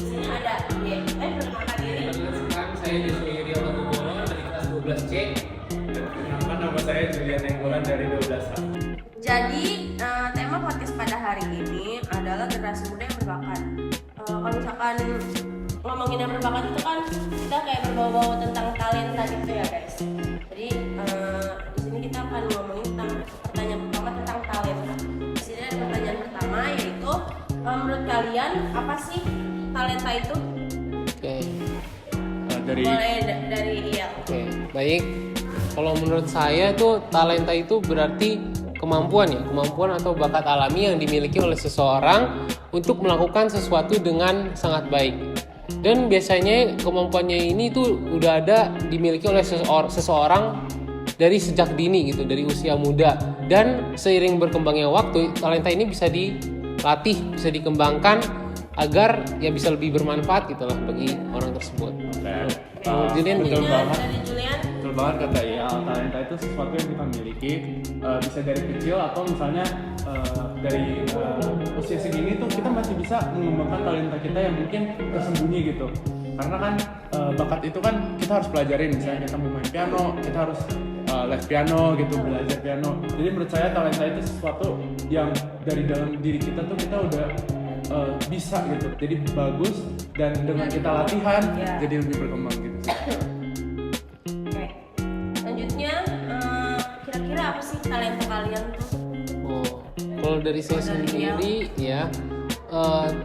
Di sini ada perkenalkan diri. Sekarang saya Yusuf Yudi Otobolo dari kelas 12C. Kenapa nama saya Julian Enggolan dari 12A. Jadi tema podcast pada hari ini adalah generasi muda yang berbakat. Kalau misalkan ngomongin yang berbakat itu kan kita kayak berbau-bau tentang talenta gitu ya guys. Jadi di sini kita akan ngomongin tentang pertanyaan pertama tentang talenta. Di sini ada pertanyaan pertama yaitu menurut kalian apa sih talenta itu? Oke. Boleh dari Iya. Oke, baik. Kalau menurut saya tuh talenta itu berarti kemampuan atau bakat alami yang dimiliki oleh seseorang untuk melakukan sesuatu dengan sangat baik. Dan biasanya kemampuannya ini tuh udah ada dimiliki oleh seseorang dari sejak dini gitu, dari usia muda. Dan seiring berkembangnya waktu, talenta ini bisa dilatih, bisa dikembangkan agar ya bisa lebih bermanfaat gitulah bagi orang tersebut. Julian betul banget. Dari Julian. Betul banget kata ya, talenta itu sesuatu yang kita miliki, bisa dari kecil atau misalnya dari usia segini tuh kita masih bisa mengembangkan talenta kita yang mungkin tersembunyi gitu. Karena kan bakat itu kan kita harus pelajarin, misalnya kita mau main piano, kita harus les piano gitu, belajar piano. Jadi menurut saya talenta itu sesuatu yang dari dalam diri kita tuh kita udah bisa gitu, jadi bagus dan dengan kita latihan jadi lebih berkembang gitu. Oke. Selanjutnya kira-kira apa sih talenta kalian tuh? Kalau dari saya sendiri ya,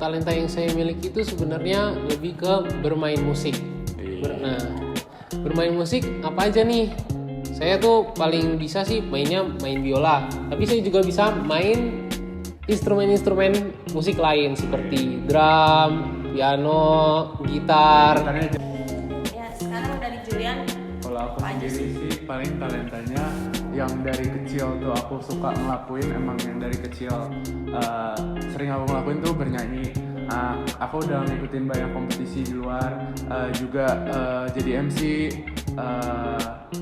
talenta yang saya miliki itu sebenarnya lebih ke bermain musik. Nah, bermain musik apa aja nih? Saya tuh paling bisa sih main biola, tapi saya juga bisa main instrumen-instrumen musik lain seperti drum, piano, gitar. Ya, sekarang dari Julian. Kalau aku sendiri sih paling talentanya yang dari kecil tuh aku suka ngelakuin, emang yang dari kecil sering aku ngelakuin tuh bernyanyi. Aku udah ngikutin banyak kompetisi di luar, juga jadi MC,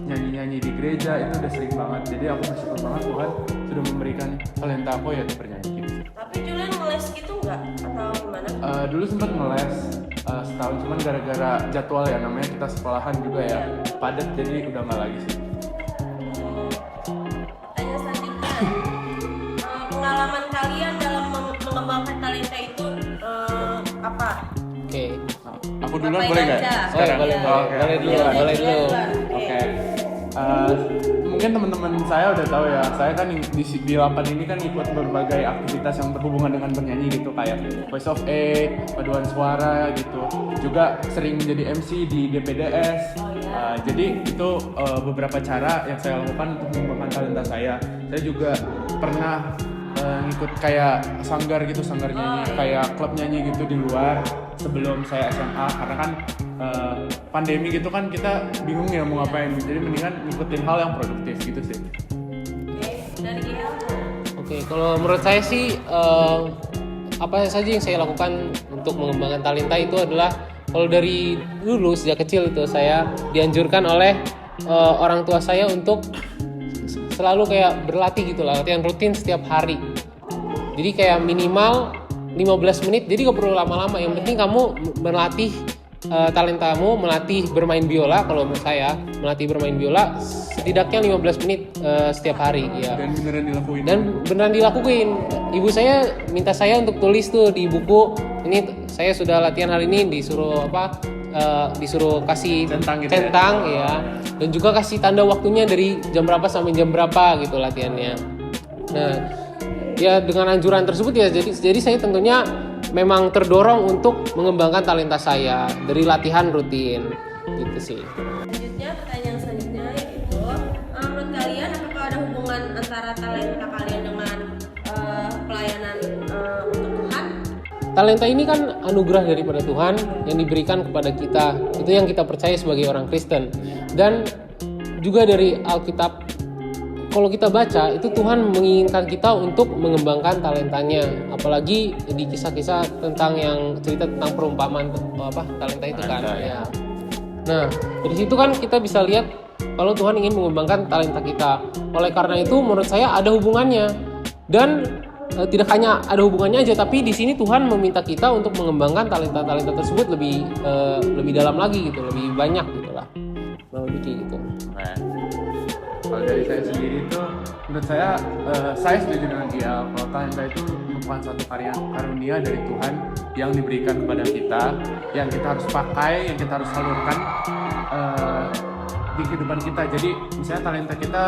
nyanyi-nyanyi di gereja itu udah sering banget. Jadi aku bersyukur banget Tuhan sudah memberikan talenta aku yaitu bernyanyi gitu. Tapi Julian ngeles gitu nggak? Atau gimana? Dulu sempat ngeles setahun, cuman gara-gara jadwal ya, namanya kita sekolahan juga ya padat, jadi udah nggak lagi sih. Pertanyaan selanjutnya, pengalaman kalian dalam mengembangkan talenta itu apa? Oke. Aku duluan Ngapain boleh nggak? aja? Sekarang? Boleh. Oke. Boleh dulu. Oke. Mungkin teman-teman saya udah tahu ya, saya kan di Lapan ini kan ikut berbagai aktivitas yang berhubungan dengan bernyanyi gitu, kayak Voice of Eight, paduan suara gitu. Juga sering menjadi MC di DPDS. Jadi itu beberapa cara yang saya lakukan untuk mengembangkan talenta saya. Saya juga pernah ngikut kayak sanggar nyanyi, kayak klub nyanyi gitu di luar sebelum saya SMA, karena kan pandemi gitu kan kita bingung ya mau ngapain, jadi mendingan ngikutin hal yang produktif gitu sih. Oke, dari Giel. Oke, kalau menurut saya sih apa saja yang saya lakukan untuk mengembangkan talenta itu adalah, kalau dari dulu sejak kecil itu saya dianjurkan oleh orang tua saya untuk selalu kayak berlatih gitu lah, latihan rutin setiap hari. Jadi kayak minimal 15 menit, jadi gak perlu lama-lama, yang penting kamu melatih talentamu, melatih bermain biola. Kalau menurut saya melatih bermain biola setidaknya 15 menit setiap hari ya. Dan beneran dilakuin. Ibu saya minta saya untuk tulis tuh di buku, ini saya sudah latihan hari ini, disuruh kasih centang ya. Dan juga kasih tanda waktunya dari jam berapa sampai jam berapa gitu latihannya. Nah, ya dengan anjuran tersebut ya jadi saya tentunya memang terdorong untuk mengembangkan talenta saya dari latihan rutin gitu sih. Pertanyaan selanjutnya yaitu, menurut kalian apakah ada hubungan antara talenta kalian dengan pelayanan untuk Tuhan? Talenta ini kan anugerah daripada Tuhan yang diberikan kepada kita. Itu yang kita percaya sebagai orang Kristen. Dan juga dari Alkitab, kalau kita baca itu Tuhan menginginkan kita untuk mengembangkan talentanya, apalagi di kisah-kisah tentang yang cerita tentang perumpamaan talenta itu kan ya. Nah, dari situ kan kita bisa lihat kalau Tuhan ingin mengembangkan talenta kita. Oleh karena itu menurut saya ada hubungannya. Dan tidak hanya ada hubungannya aja, tapi di sini Tuhan meminta kita untuk mengembangkan talenta-talenta tersebut lebih dalam lagi gitu, lebih banyak gitu lah. Lebih kayak gitu. Nah, kalau dari saya sendiri itu, menurut saya setuju dengan dia. Kalau talenta itu merupakan suatu karunia dari Tuhan yang diberikan kepada kita, yang kita harus pakai, yang kita harus salurkan di kehidupan kita. Jadi misalnya talenta kita,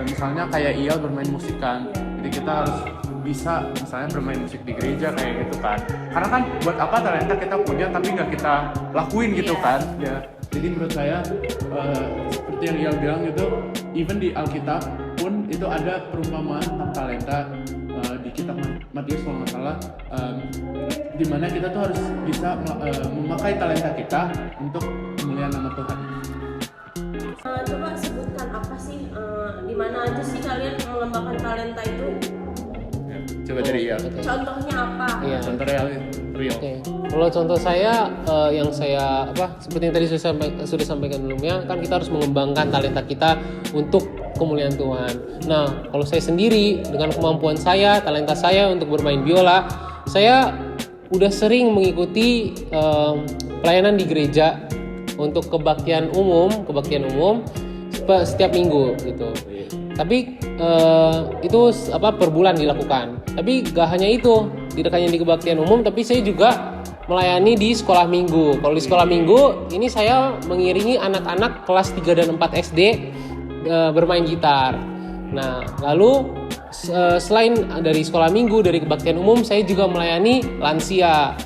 misalnya kayak Ial bermain musik kan, jadi kita harus bisa misalnya bermain musik di gereja kayak gitu kan. Karena kan buat apa talenta kita punya tapi nggak kita lakuin gitu kan? Ya. Jadi menurut saya seperti yang Ial bilang gitu, even di Alkitab pun itu ada perumpamaan tentang talenta di kitab Matius kalau nggak salah, di mana kita tuh harus bisa memakai talenta kita untuk kemuliaan nama Tuhan. Coba sebutkan apa sih, di mana aja sih kalian mengembangkan talenta itu? Ya, coba dari Ial. Contohnya apa? Iya. Contoh real. Oke. Kalau contoh saya yang saya seperti yang tadi sudah sampaikan sebelumnya, kan kita harus mengembangkan talenta kita untuk kemuliaan Tuhan. Nah, kalau saya sendiri dengan kemampuan saya, talenta saya untuk bermain biola, saya udah sering mengikuti pelayanan di gereja untuk kebaktian umum setiap minggu gitu. Tapi itu per bulan dilakukan. Tapi gak hanya itu, tidak hanya di kebaktian umum, tapi saya juga melayani di sekolah minggu. Kalau di sekolah minggu ini saya mengiringi anak-anak kelas 3 dan 4 SD bermain gitar. Nah, lalu selain dari sekolah minggu, dari kebaktian umum, saya juga melayani lansia,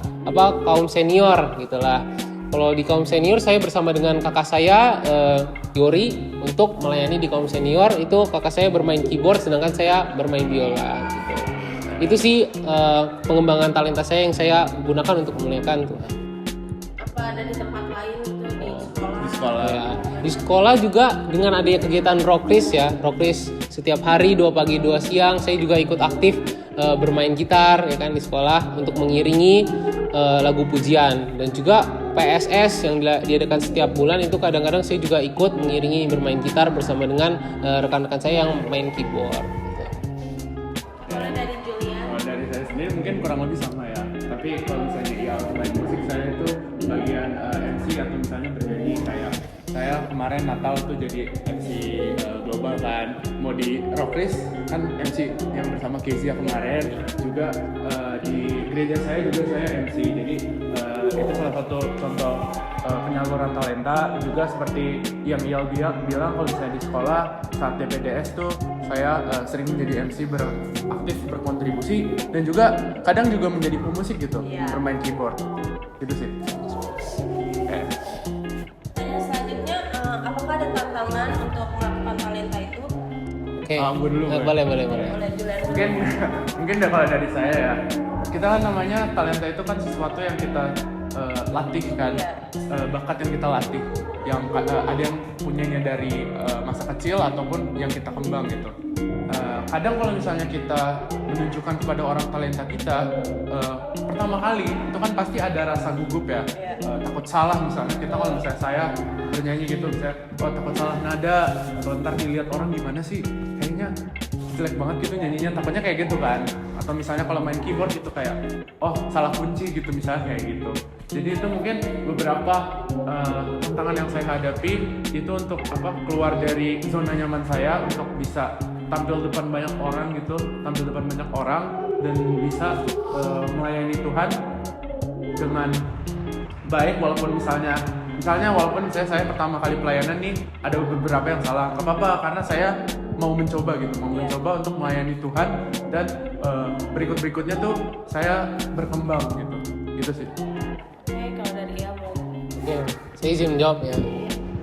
kaum senior gitulah. Kalau di kaum senior saya bersama dengan kakak saya Yori untuk melayani di kaum senior. Itu kakak saya bermain keyboard sedangkan saya bermain biola gitu. Itu sih pengembangan talenta saya yang saya gunakan untuk memuliakan Tuhan. Apa ada di tempat lain gitu, di sekolah? Di sekolah. Ya, di sekolah juga dengan adanya kegiatan Rockris setiap hari 2 pagi 2 siang saya juga ikut aktif bermain gitar ya kan di sekolah untuk mengiringi lagu pujian, dan juga PSS yang diadakan setiap bulan itu kadang-kadang saya juga ikut mengiringi bermain gitar bersama dengan rekan-rekan saya yang main keyboard. Mulai dari Julian. Kalau dari saya sendiri mungkin kurang lebih sama ya. Tapi kalau misalnya Ial main musik, saya itu bagian MC atau misalnya bernyanyi. Kayak saya kemarin Natal tuh jadi MC global kan. Mau di Rockris kan MC yang bersama Kezia kemarin. Juga di gereja saya juga saya MC. Jadi itu salah satu contoh penyaluran talenta. Juga seperti yang Ial bilang kalau misalnya di sekolah saat DPDS tuh saya sering menjadi MC aktif berkontribusi, dan juga kadang juga menjadi pemusik gitu, bermain keyboard gitu sih. Tanya selanjutnya, apakah ada tantangan untuk melakukan talenta itu? Oke. Gue dulu. Boleh. Mulai Julian. Mungkin kalau dari saya ya, kita kan namanya talenta itu kan sesuatu yang kita latih kan, bakat yang kita latih, yang ada yang punyanya dari masa kecil ataupun yang kita kembang gitu. Kadang kalau misalnya kita menunjukkan kepada orang talenta kita, pertama kali itu kan pasti ada rasa gugup ya, takut salah misalnya. Kita kalau misalnya saya bernyanyi gitu, misalnya takut salah nada, atau ntar dilihat orang gimana sih, kayaknya jelek banget gitu nyanyinya, takutnya kayak gitu kan. Atau misalnya kalau main keyboard gitu kayak salah kunci gitu misalnya kayak gitu. Jadi itu mungkin beberapa tantangan yang saya hadapi itu untuk keluar dari zona nyaman saya untuk bisa tampil depan banyak orang gitu, dan bisa melayani Tuhan dengan baik. Walaupun misalnya walaupun saya pertama kali pelayanan nih ada beberapa yang salah, nggak apa-apa, karena saya mau mencoba untuk melayani Tuhan, dan berikutnya tuh saya berkembang gitu sih. Oke, kalau dari Ial Ya, saya izin menjawab ya.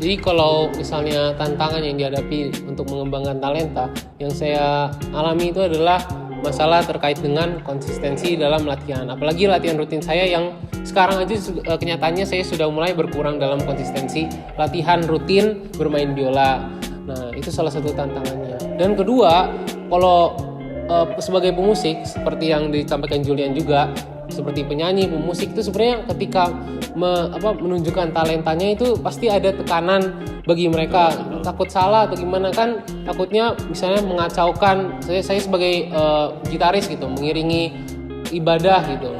Jadi kalau misalnya tantangan yang dihadapi untuk mengembangkan talenta, yang saya alami itu adalah masalah terkait dengan konsistensi dalam latihan. Apalagi latihan rutin saya yang sekarang aja kenyataannya saya sudah mulai berkurang dalam konsistensi latihan rutin bermain biola. Nah, itu salah satu tantangannya. Dan kedua, kalau sebagai pemusik seperti yang disampaikan Julian juga, seperti penyanyi, pemusik itu sebenarnya ketika menunjukkan talentanya itu pasti ada tekanan bagi mereka, takut salah atau gimana kan, takutnya misalnya mengacaukan. Saya sebagai gitaris gitu, mengiringi ibadah gitu,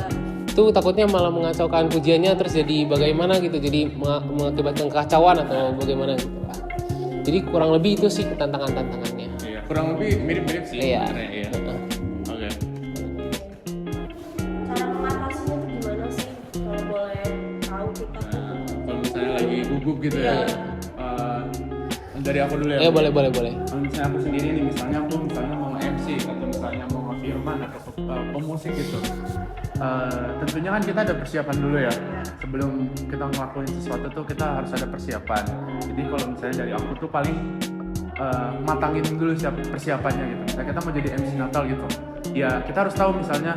itu takutnya malah mengacaukan pujiannya, terus jadi bagaimana gitu, jadi mengakibatkan kekacauan atau bagaimana gitu lah. Jadi kurang lebih itu sih tantangannya. Iya, kurang lebih mirip-mirip sih. Iya. Iya. Oke. Cara mengatasinya tuh gimana sih? Kalau boleh tahu kita. Kalau misalnya lagi gugup gitu ya. Dari aku dulu ya. Boleh. Kalau misalnya aku sendiri nih, misalnya mau MC atau misalnya mau nge-firman atau pemusik gitu. Tentunya kan kita ada persiapan dulu ya. Sebelum kita ngelakuin sesuatu tuh kita harus ada persiapan. Jadi kalau misalnya dari aku tuh paling matangin dulu persiapannya gitu. Misalnya kita mau jadi MC Natal gitu, ya kita harus tahu misalnya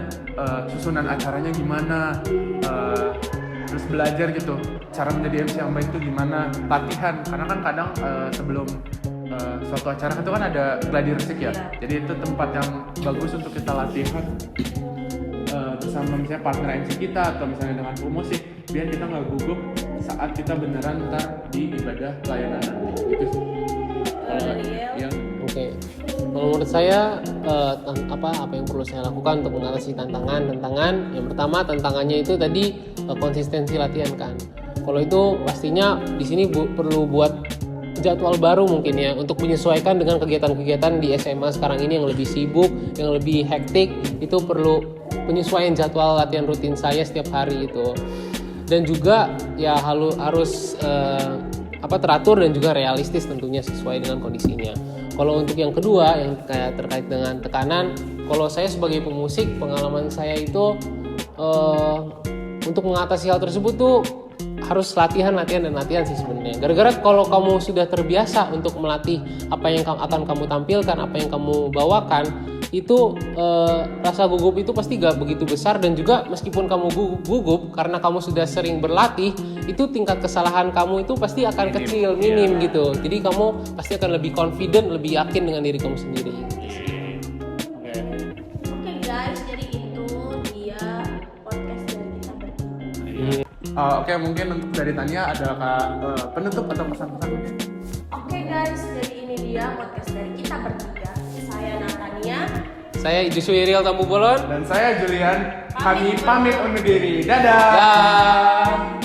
susunan acaranya gimana, terus belajar gitu cara menjadi MC yang baik itu gimana, latihan. Karena kan kadang sebelum suatu acara itu kan ada gladi resik ya, jadi itu tempat yang bagus untuk kita latihan bersama misalnya partner MC kita atau misalnya dengan pemusik, biar kita nggak gugup saat kita beneran ntar di ibadah pelayanan nanti gitu sih. Oke. Kalau menurut saya apa yang perlu saya lakukan untuk mengatasi tantangan. Yang pertama tantangannya itu tadi konsistensi latihan kan. Kalau itu pastinya di sini perlu buat jadwal baru mungkin ya, untuk menyesuaikan dengan kegiatan-kegiatan di SMA sekarang ini yang lebih sibuk, yang lebih hektik. Itu perlu penyesuaian jadwal latihan rutin saya setiap hari itu. Dan juga ya harus teratur dan juga realistis tentunya sesuai dengan kondisinya. Kalau untuk yang kedua yang kayak terkait dengan tekanan, kalau saya sebagai pemusik, pengalaman saya itu untuk mengatasi hal tersebut tuh harus latihan sih sebenarnya. Gara-gara kalau kamu sudah terbiasa untuk melatih apa yang akan kamu tampilkan, apa yang kamu bawakan, itu rasa gugup itu pasti gak begitu besar. Dan juga meskipun kamu gugup karena kamu sudah sering berlatih, itu tingkat kesalahan kamu itu pasti akan minim gitu. Jadi kamu pasti akan lebih confident, lebih yakin dengan diri kamu sendiri. Oke guys, jadi itu dia podcast dari kita bertiga. Oke, mungkin untuk dari Tania ada penutup atau pesan-pesan mungkin? Oke guys, jadi ini dia podcast dari kita bertiga. Saya Natania. Saya Joshua Iriel Tambu Bolon. Dan saya Julian. Kami pamit undur diri. Dadah. Dah.